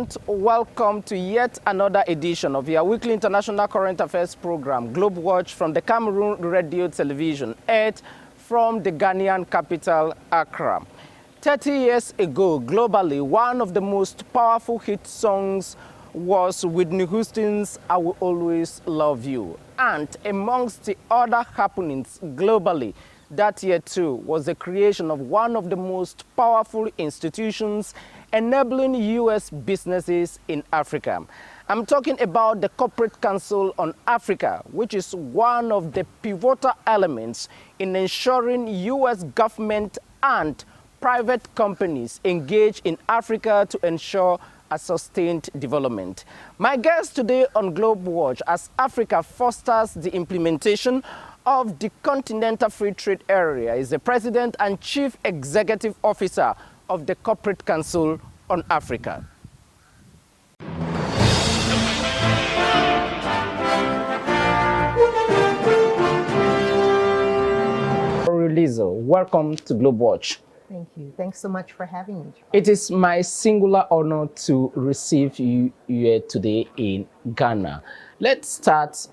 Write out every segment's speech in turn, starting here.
and welcome to yet another edition of your weekly international current affairs program, Globe Watch, from the Cameroon Radio Television, aired from the Ghanaian capital, Accra. 30 years ago, globally, one of the most powerful hit songs was Whitney Houston's I Will Always Love You. And amongst the other happenings globally, that year too was the creation of one of the most powerful institutions enabling U.S. businesses in Africa. I'm talking about the Corporate Council on Africa, which is one of the pivotal elements in ensuring U.S. government and private companies engage in Africa to ensure a sustained development. My guest today on Globe Watch, as Africa fosters the implementation of the Continental Free Trade Area, is the President and Chief Executive Officer of the Corporate Council on Africa. Florie, Liser, welcome to Globe Watch. Thank you. Thanks so much for having me, Charles. It is my singular honor to receive you here today in Ghana. Let's start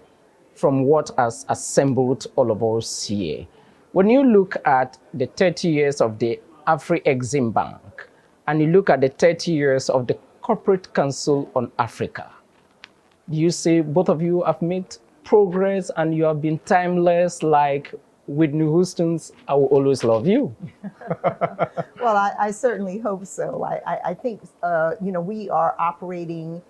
from what has assembled all of us here. When you look at the 30 years of the Afri-Exim Bank, and you look at the 30 years of the Corporate Council on Africa, you say both of you have made progress and you have been timeless like Whitney Houston's I Will Always Love You. Well, I certainly hope so. I think, we are operating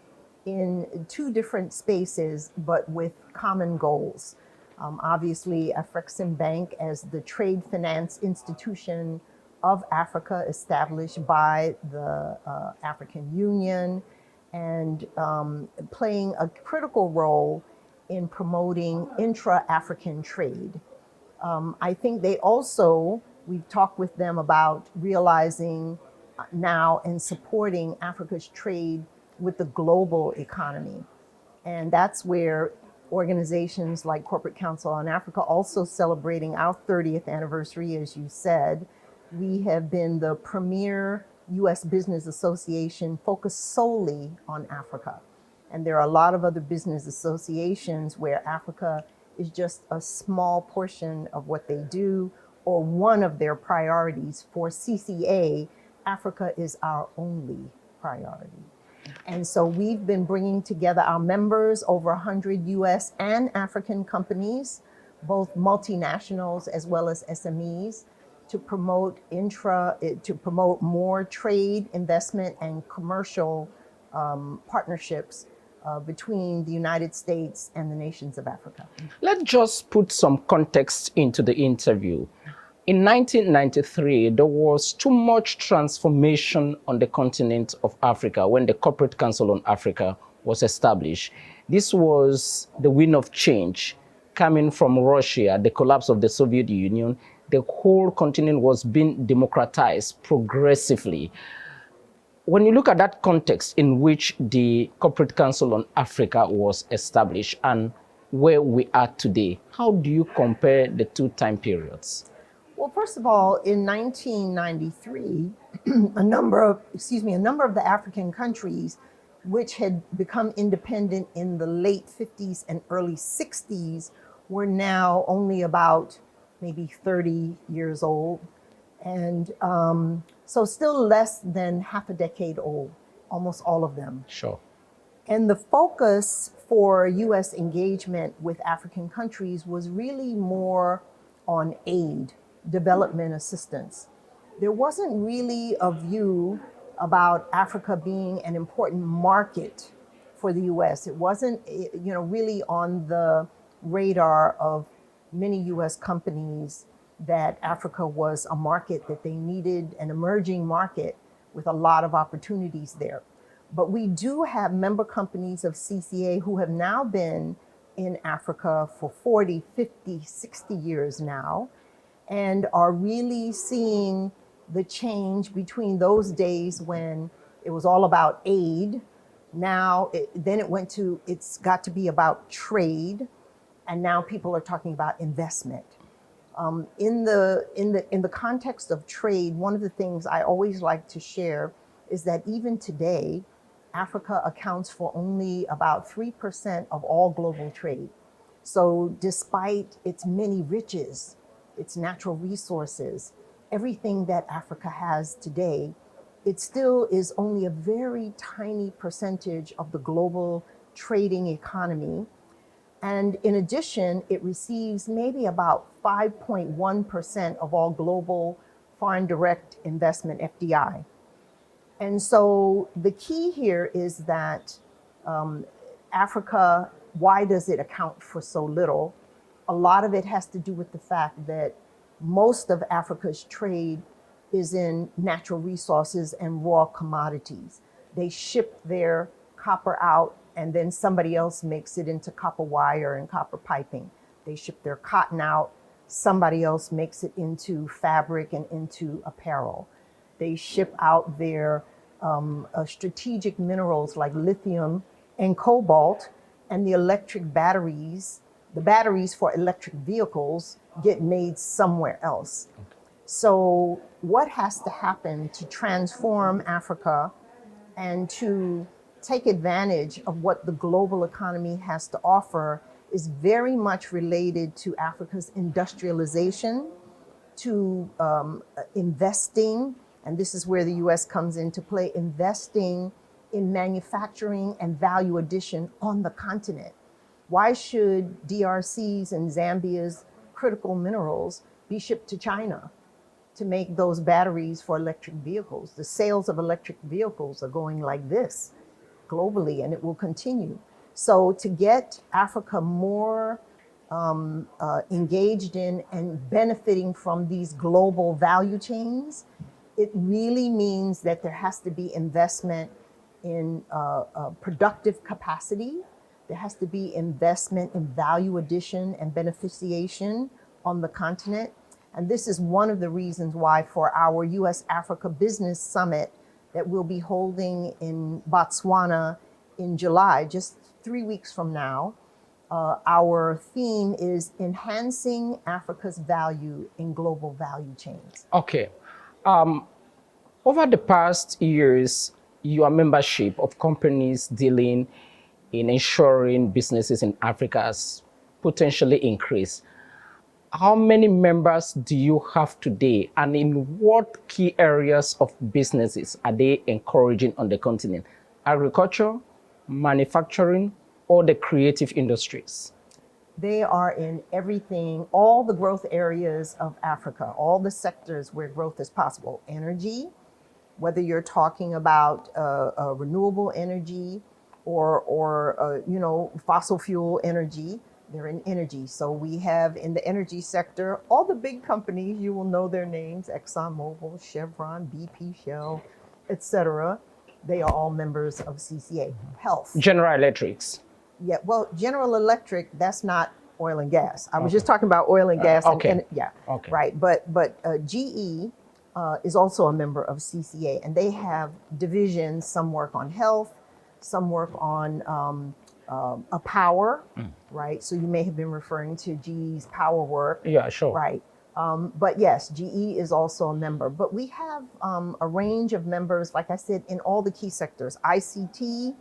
in two different spaces, but with common goals. Obviously, Afri-Exim Bank as the trade finance institution of Africa, established by the African Union, and playing a critical role in promoting intra-African trade. I think they also, we've talked with them about realizing now and supporting Africa's trade with the global economy. And that's where organizations like Corporate Council on Africa, also celebrating our 30th anniversary, as you said. We have been the premier U.S. business association focused solely on Africa. And there are a lot of other business associations where Africa is just a small portion of what they do or one of their priorities. For CCA, Africa is our only priority. And so we've been bringing together our members, over 100 US and African companies, both multinationals as well as SMEs, to promote more trade, investment, and commercial partnerships between the United States and the nations of Africa. Let's just put some context into the interview. In 1993, there was too much transformation on the continent of Africa when the Corporate Council on Africa was established. This was the wind of change coming from Russia, the collapse of the Soviet Union. The whole continent was being democratized progressively. When you look at that context in which the Corporate Council on Africa was established and where we are today, how do you compare the two time periods? Well, first of all, in 1993, a number of the African countries which had become independent in the late 50s and early 60s were now only about maybe 30 years old. And so still less than half a decade old, almost all of them. Sure. And the focus for US engagement with African countries was really more on aid, development assistance. There wasn't really a view about Africa being an important market for the US. It wasn't, really on the radar of many US companies that Africa was a market that they needed, an emerging market with a lot of opportunities there. But we do have member companies of CCA who have now been in Africa for 40, 50, 60 years now, and are really seeing the change between those days when it was all about aid. Now, it's got to be about trade, and now people are talking about investment. In the context of trade, one of the things I always like to share is that even today, Africa accounts for only about 3% of all global trade. So despite its many riches, its natural resources, everything that Africa has today, it still is only a very tiny percentage of the global trading economy. And in addition, it receives maybe about 5.1% of all global foreign direct investment, FDI. And so the key here is that Africa, why does it account for so little? A lot of it has to do with the fact that most of Africa's trade is in natural resources and raw commodities. They ship their copper out and then somebody else makes it into copper wire and copper piping. They ship their cotton out, somebody else makes it into fabric and into apparel. They ship out their strategic minerals like lithium and cobalt, and the electric batteries, the batteries for electric vehicles get made somewhere else. So what has to happen to transform Africa and to take advantage of what the global economy has to offer is very much related to Africa's industrialization, to investing, and this is where the US comes into play, investing in manufacturing and value addition on the continent. Why should DRC's and Zambia's critical minerals be shipped to China to make those batteries for electric vehicles? The sales of electric vehicles are going like this globally, and it will continue. So to get Africa more engaged in and benefiting from these global value chains, it really means that there has to be investment in productive capacity. There has to be investment in value addition and beneficiation on the continent. And this is one of the reasons why for our US-Africa Business Summit that we'll be holding in Botswana in July, just 3 weeks from now, our theme is enhancing Africa's value in global value chains. Okay. Over the past years, your membership of companies dealing in ensuring businesses in Africa has potentially increased. How many members do you have today, and in what key areas of businesses are they encouraging on the continent? Agriculture, manufacturing, or the creative industries? They are in everything, all the growth areas of Africa, all the sectors where growth is possible. Energy, whether you're talking about renewable energy or fossil fuel energy, they're in energy. So we have in the energy sector, all the big companies, you will know their names, ExxonMobil, Chevron, BP, Shell, etc. They are all members of CCA. Health. General Electrics. Yeah, well, General Electric, that's not oil and gas. I was just talking about oil and gas. Okay. Right. But GE is also a member of CCA, and they have divisions. Some work on health, some work on a power, right? So you may have been referring to GE's power work. Yeah, sure. Right. But yes, GE is also a member. But we have a range of members, like I said, in all the key sectors, ICT,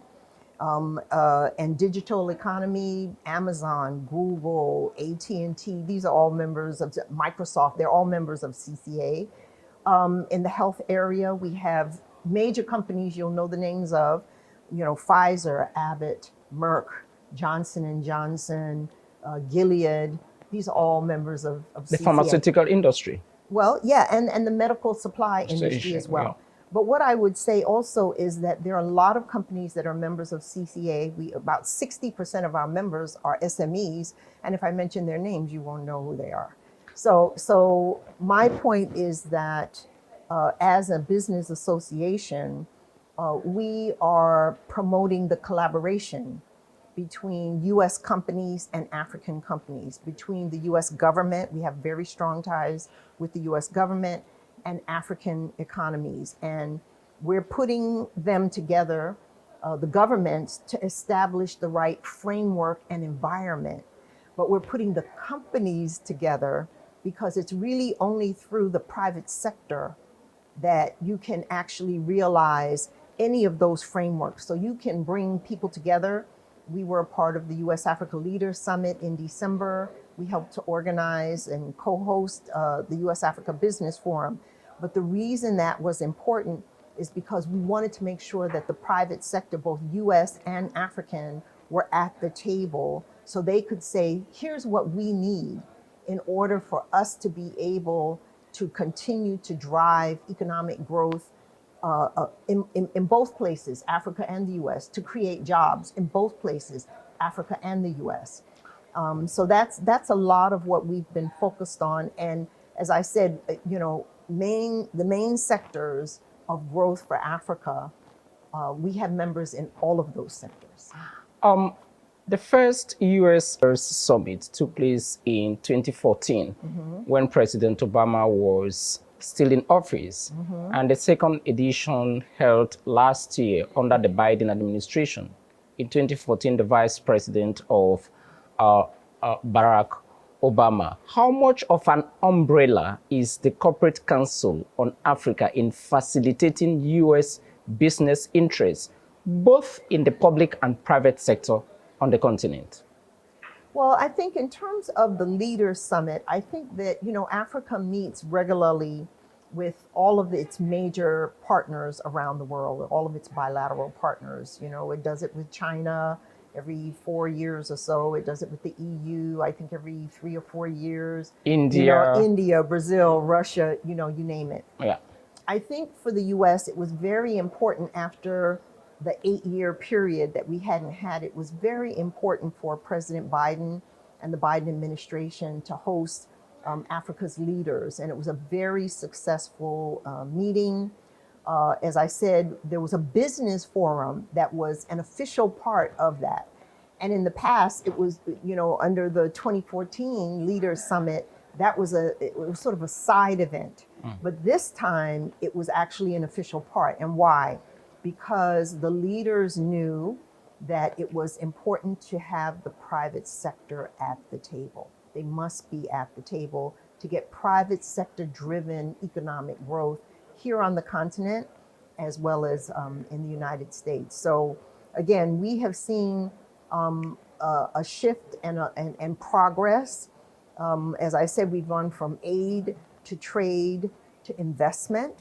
and digital economy, Amazon, Google, AT&T, these are all members of Microsoft, they're all members of CCA. In the health area, we have major companies you'll know the names of, Pfizer, Abbott, Merck, Johnson & Johnson, Gilead. These are all members of the CCA. Pharmaceutical industry. Well, yeah, and the medical supply industry as well. Yeah. But what I would say also is that there are a lot of companies that are members of CCA. About 60% of our members are SMEs. And if I mention their names, you won't know who they are. So my point is that as a business association, we are promoting the collaboration between US companies and African companies, between the US government. We have very strong ties with the US government and African economies. And we're putting them together, the governments, to establish the right framework and environment. But we're putting the companies together because it's really only through the private sector that you can actually realize any of those frameworks. So you can bring people together. We were a part of the U.S. Africa Leaders Summit in December. We helped to organize and co-host the U.S. Africa Business Forum. But the reason that was important is because we wanted to make sure that the private sector, both U.S. and African, were at the table so they could say, here's what we need in order for us to be able to continue to drive economic growth in both places, Africa and the US, to create jobs in both places, Africa and the US. So that's a lot of what we've been focused on. And as I said, the main sectors of growth for Africa, we have members in all of those sectors. The first US summit took place in 2014 when President Obama was still in office. And the second edition held last year under the Biden administration. In 2014, the vice president of Barack Obama. How much of an umbrella is the Corporate Council on Africa in facilitating US business interests, both in the public and private sector on the continent? Well, I think in terms of the Leaders Summit, I think that, Africa meets regularly with all of its major partners around the world, all of its bilateral partners. It does it with China every 4 years or so. It does it with the EU, I think every 3 or 4 years. India, Brazil, Russia, you name it. Yeah. I think for the US, it was very important after the 8-year period that we hadn't had. It was very important for President Biden and the Biden administration to host Africa's leaders. And it was a very successful meeting. As I said, there was a business forum that was an official part of that. And in the past, it was, under the 2014 Leaders Summit, it was sort of a side event. But this time, it was actually an official part. And why? Because the leaders knew that it was important to have the private sector at the table. They must be at the table to get private sector driven economic growth here on the continent, as well as in the United States. So again, we have seen a shift and progress. As I said, we've gone from aid to trade to investment,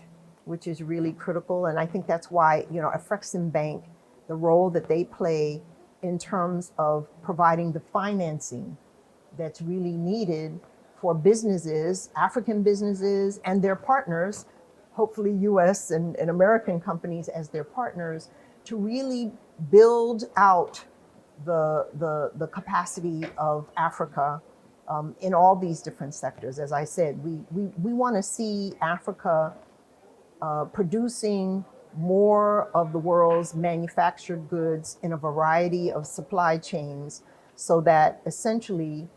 which is really critical. And I think that's why, Afrexim Bank, the role that they play in terms of providing the financing that's really needed for businesses, African businesses and their partners, hopefully US and American companies as their partners, to really build out the capacity of Africa in all these different sectors. As I said, we want to see Africa producing more of the world's manufactured goods in a variety of supply chains, so that essentially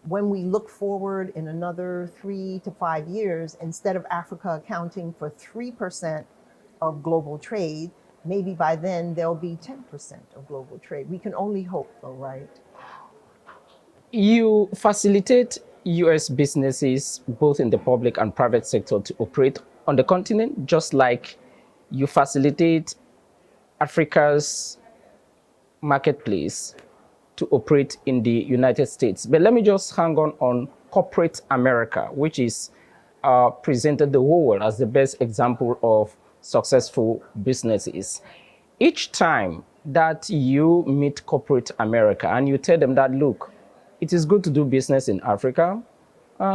when we look forward in another 3 to 5 years, instead of Africa accounting for 3% of global trade, maybe by then there'll be 10% of global trade. We can only hope though, right? You facilitate US businesses, both in the public and private sector, to operate on the continent, just like you facilitate Africa's marketplace to operate in the United States. But let me just hang on corporate America, which is presented the whole world as the best example of successful businesses. Each time that you meet corporate America and you tell them that, look, it is good to do business in Africa.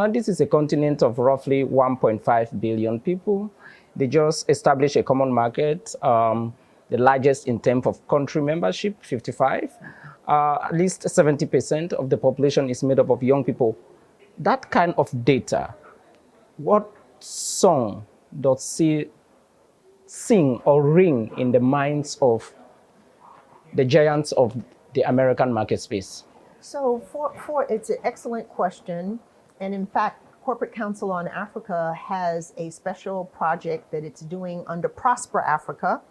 This is a continent of roughly 1.5 billion people. They just established a common market, the largest in terms of country membership, 55. At least 70% of the population is made up of young people. That kind of data, what song does it sing or ring in the minds of the giants of the American market space? So it's an excellent question. And in fact, Corporate Council on Africa has a special project that it's doing under Prosper Africa,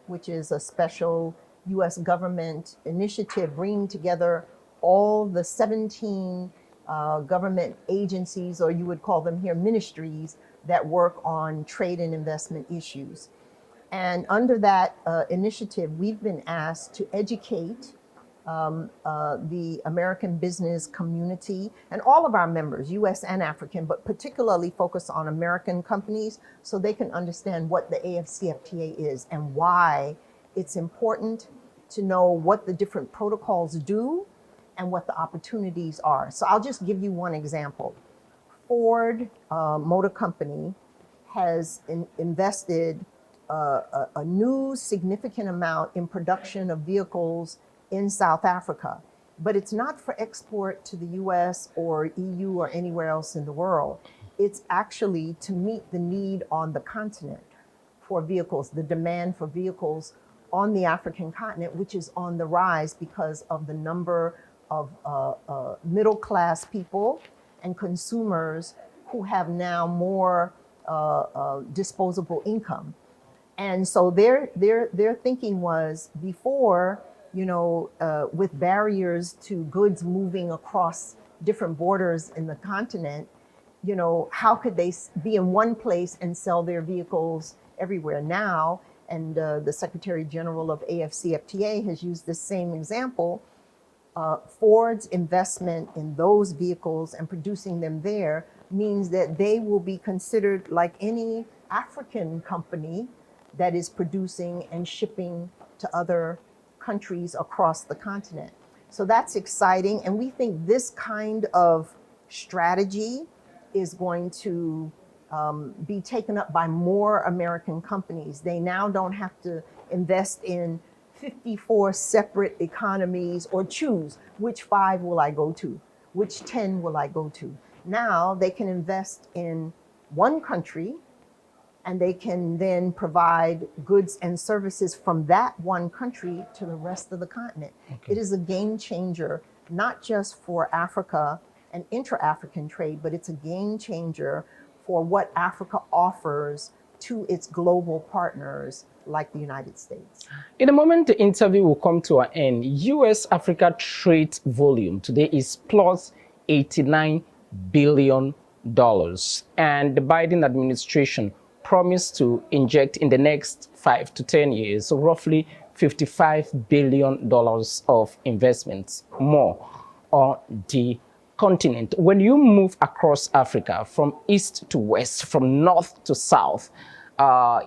which is a special US government initiative bringing together all the 17 government agencies, or you would call them here ministries, that work on trade and investment issues. And under that initiative, we've been asked to educate the American business community and all of our members, US and African, but particularly focus on American companies so they can understand what the AFCFTA is and why it's important to know what the different protocols do and what the opportunities are. So I'll just give you one example. Ford Motor Company has invested a new significant amount in production of vehicles in South Africa, but it's not for export to the US or EU or anywhere else in the world. It's actually to meet the need on the continent for vehicles, the demand for vehicles on the African continent, which is on the rise because of the number of middle-class people and consumers who have now more disposable income. And so their thinking was before, with barriers to goods moving across different borders in the continent, how could they be in one place and sell their vehicles everywhere now? And the Secretary General of AFCFTA has used the same example. Ford's investment in those vehicles and producing them there means that they will be considered like any African company that is producing and shipping to other countries across the continent. So that's exciting. And we think this kind of strategy is going to be taken up by more American companies. They now don't have to invest in 54 separate economies or choose which 5 will I go to, which 10 will I go to. Now they can invest in one country and they can then provide goods and services from that one country to the rest of the continent. Okay. It is a game changer, not just for Africa and intra-African trade, but it's a game changer for what Africa offers to its global partners like the United States. In a moment, the interview will come to an end. US-Africa trade volume today is plus $89 billion. And the Biden administration promised to inject in the next 5 to 10 years, so roughly $55 billion of investments more on the continent. When you move across Africa from east to west, from north to south,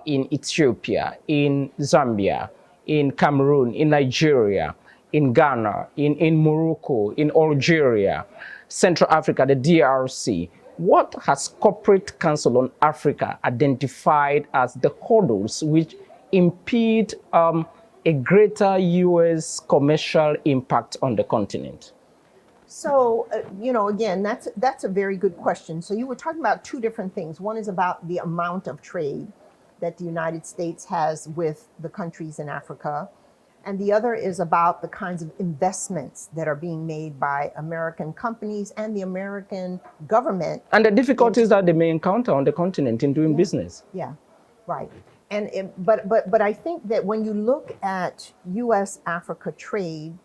in Ethiopia, in Zambia, in Cameroon, in Nigeria, in Ghana, in Morocco, in Algeria, Central Africa, the DRC, what has Corporate Council on Africa identified as the hurdles which impede a greater U.S. commercial impact on the continent? So, again, that's a very good question. So you were talking about 2 different things. One is about the amount of trade that the United States has with the countries in Africa. And the other is about the kinds of investments that are being made by American companies and the American government. And the difficulties that they may encounter on the continent in doing business. Yeah, right. But I think that when you look at U.S.-Africa trade,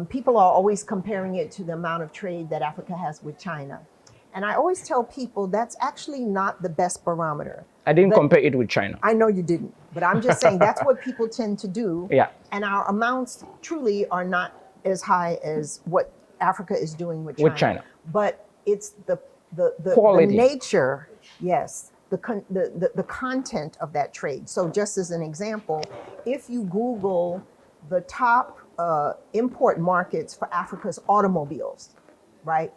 people are always comparing it to the amount of trade that Africa has with China. And I always tell people that's actually not the best barometer. I didn't compare it with China. I know you didn't, but I'm just saying that's what people tend to do. Yeah. And our amounts truly are not as high as what Africa is doing with China. But it's the quality, the nature, yes, the content of that trade. So just as an example, if you Google the top import markets for Africa's automobiles, right?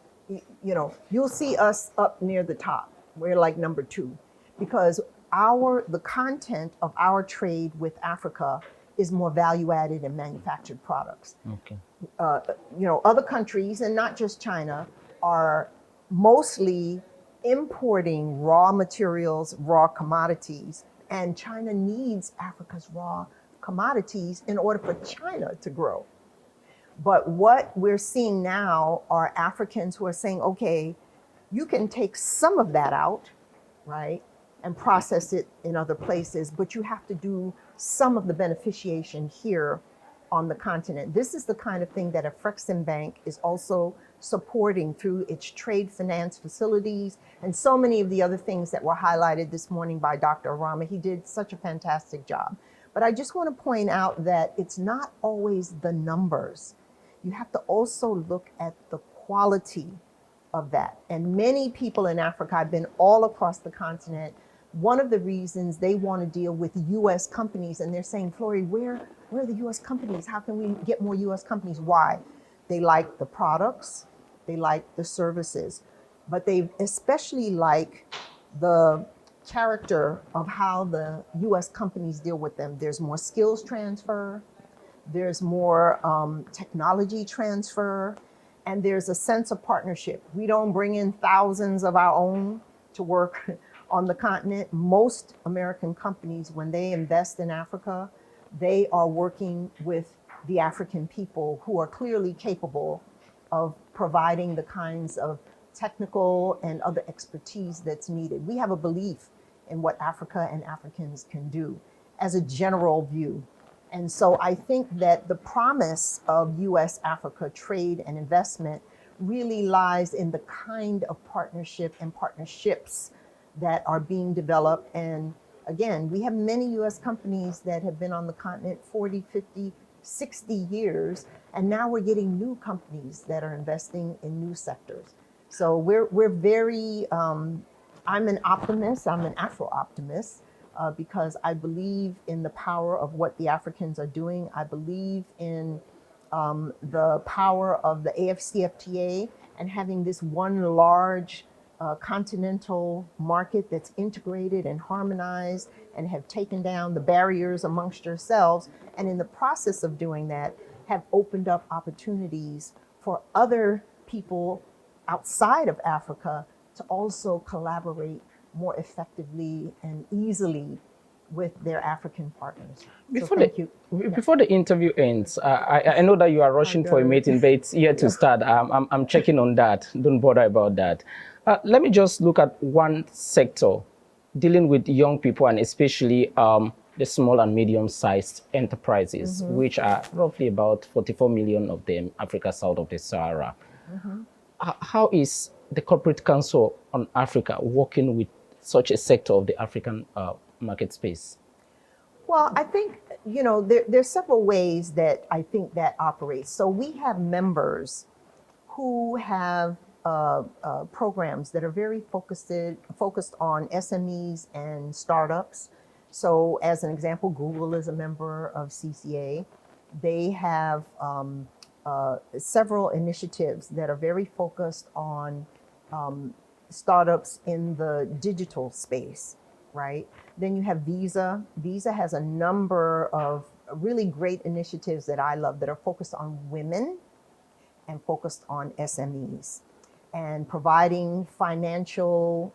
You'll see us up near the top. We're like number 2 because the content of our trade with Africa is more value added and manufactured products. Okay. Other countries, and not just China, are mostly importing raw materials, raw commodities, and China needs Africa's raw commodities in order for China to grow. But what we're seeing now are Africans who are saying, okay, you can take some of that out, right, and process it in other places, but you have to do some of the beneficiation here on the continent. This is the kind of thing that a Bank is also supporting through its trade finance facilities and so many of the other things that were highlighted this morning by Dr. Arama. He did such a fantastic job. But I just want to point out that it's not always the numbers. You have to also look at the quality of that. And many people in Africa, I've been all across the continent, one of the reasons they want to deal with US companies, and they're saying, Florie, where are the US companies? How can we get more US companies? Why? They like the products, they like the services, but they especially like the character of how the US companies deal with them. There's more skills transfer, there's more technology transfer, and there's a sense of partnership. We don't bring in thousands of our own to work on the continent. Most American companies, when they invest in Africa, they are working with the African people who are clearly capable of providing the kinds of technical and other expertise that's needed. We have a belief in what Africa and Africans can do as a general view. And so I think that the promise of US-Africa trade and investment really lies in the kind of partnership and partnerships that are being developed. And again, we have many US companies that have been on the continent 40, 50, 60 years, and now we're getting new companies that are investing in new sectors. So we're very, I'm an optimist, I'm an Afro-optimist, because I believe in the power of what the Africans are doing. I believe in the power of the AFCFTA and having this one large continental market that's integrated and harmonized and have taken down the barriers amongst yourselves. And in the process of doing that, have opened up opportunities for other people outside of Africa to also collaborate more effectively and easily with their African partners. Before the interview ends, I know that you are rushing for a meeting, but it's here to start. I'm checking on that. Don't bother about that. Let me just look at one sector dealing with young people and especially the small and medium-sized enterprises, which are roughly about 44 million of them, Africa south of the Sahara. How is the Corporate Council on Africa working with such a sector of the African market space? Well, I think, you know, there's several ways that I think that operates. So we have members who have programs that are very focused on SMEs and startups. So as an example, Google is a member of CCA. They have several initiatives that are very focused on startups in the digital space, right? Then you have Visa. Visa has a number of really great initiatives that I love that are focused on women and focused on SMEs and providing financial,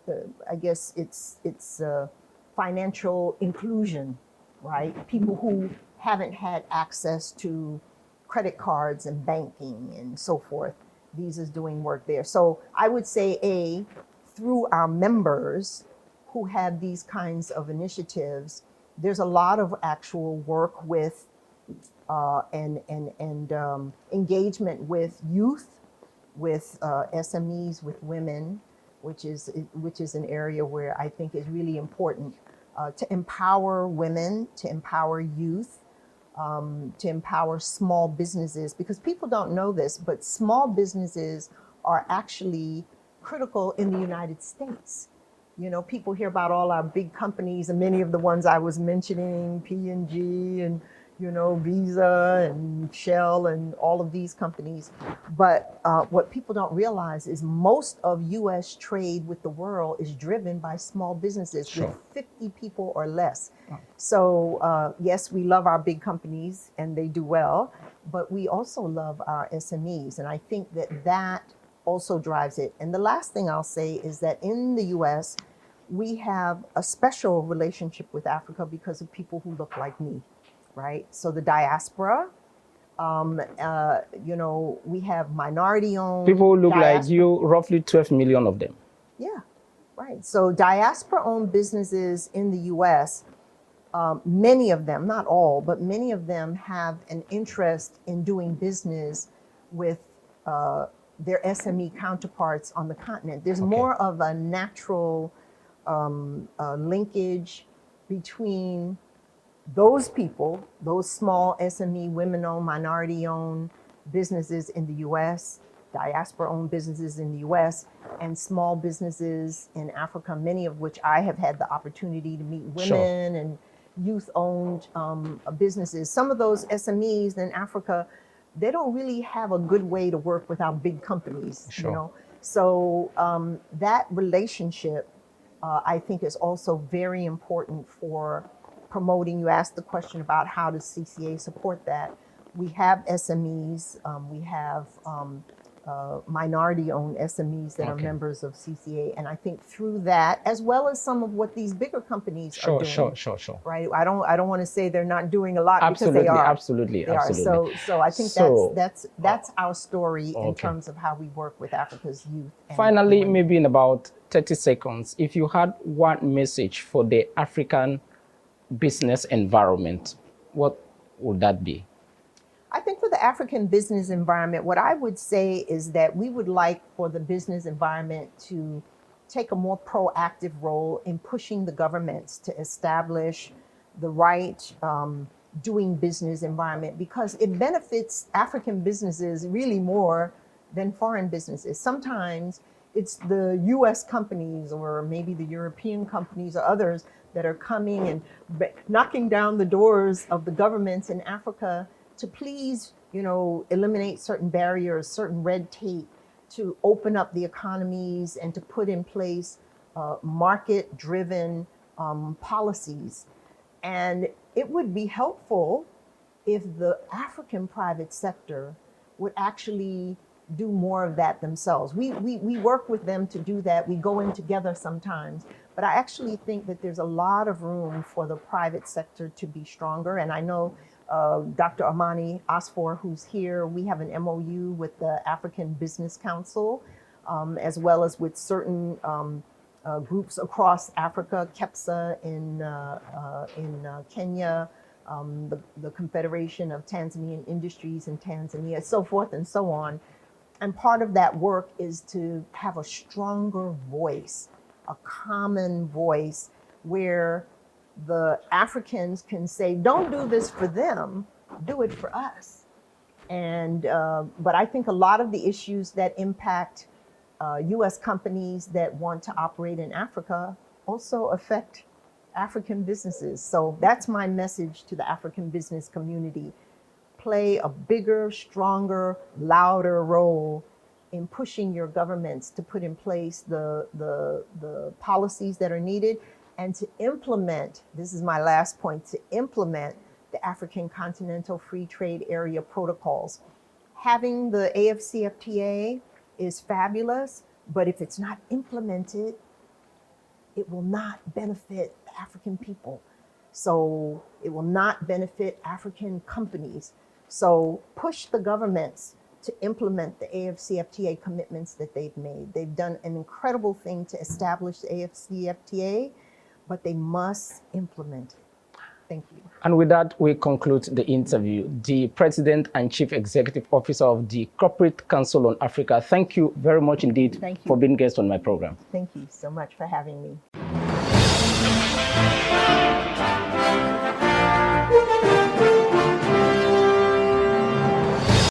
I guess it's financial inclusion, right? People who haven't had access to credit cards and banking and so forth. Visa's doing work there. So I would say, through our members who have these kinds of initiatives, there's a lot of actual work with and engagement with youth, with SMEs, with women, which is an area where I think is really important to empower women, to empower youth, to empower small businesses, because people don't know this, but small businesses are actually critical in the United States. You know, people hear about all our big companies, and many of the ones I was mentioning, P&G and, you know, Visa and Shell and all of these companies. But what people don't realize is most of US trade with the world is driven by small businesses with 50 people or less. So yes, we love our big companies and they do well, but we also love our SMEs. And I think that that also drives it. And the last thing I'll say is that in the US, we have a special relationship with Africa because of people who look like me, right? So the diaspora, you know, we have minority-owned people who look like you, roughly 12 million of them. Yeah, right. So diaspora-owned businesses in the US, many of them, not all, but many of them have an interest in doing business with their SME counterparts on the continent. There's more of a natural linkage between those people, those small SME, women-owned, minority-owned businesses in the U.S., diaspora-owned businesses in the U.S., and small businesses in Africa, many of which I have had the opportunity to meet women and youth-owned businesses. Some of those SMEs in Africa, they don't really have a good way to work without big companies, you know? So that relationship, I think, is also very important for promoting. You asked the question about how does CCA support that. We have SMEs, we have minority-owned SMEs that are members of CCA, and I think through that, as well as some of what these bigger companies are doing. Sure. Right. I don't want to say they're not doing a lot, because they are. Absolutely. So I think that's our story in terms of how we work with Africa's youth. Finally, maybe in about 30 seconds, if you had one message for the African business environment, what would that be? I think for the African business environment, what I would say is that we would like for the business environment to take a more proactive role in pushing the governments to establish the right doing business environment, because it benefits African businesses really more than foreign businesses. Sometimes it's the US companies or maybe the European companies or others that are coming and knocking down the doors of the governments in Africa to please, you know, eliminate certain barriers, certain red tape, to open up the economies and to put in place market-driven policies. And it would be helpful if the African private sector would actually do more of that themselves. We work with them to do that. We go in together sometimes. But I actually think that there's a lot of room for the private sector to be stronger. And I know Dr. Amani Asfor, who's here, we have an MOU with the African Business Council, as well as with certain groups across Africa, KEPSA in Kenya, the Confederation of Tanzanian Industries in Tanzania, so forth and so on. And part of that work is to have a stronger voice, a common voice, where the Africans can say, don't do this for them, do it for us. And but I think a lot of the issues that impact US companies that want to operate in Africa also affect African businesses. So that's my message to the African business community. Play a bigger, stronger, louder role in pushing your governments to put in place the policies that are needed, and to implement, this is my last point, to implement the African Continental Free Trade Area protocols. Having the AFCFTA is fabulous, but if it's not implemented, it will not benefit the African people. So it will not benefit African companies. So push the governments to implement the AFCFTA commitments that they've made. They've done an incredible thing to establish the AFCFTA, but they must implement it. Thank you. And with that, we conclude the interview. The President and Chief Executive Officer of the Corporate Council on Africa, thank you very much indeed for being guest on my program. Thank you so much for having me.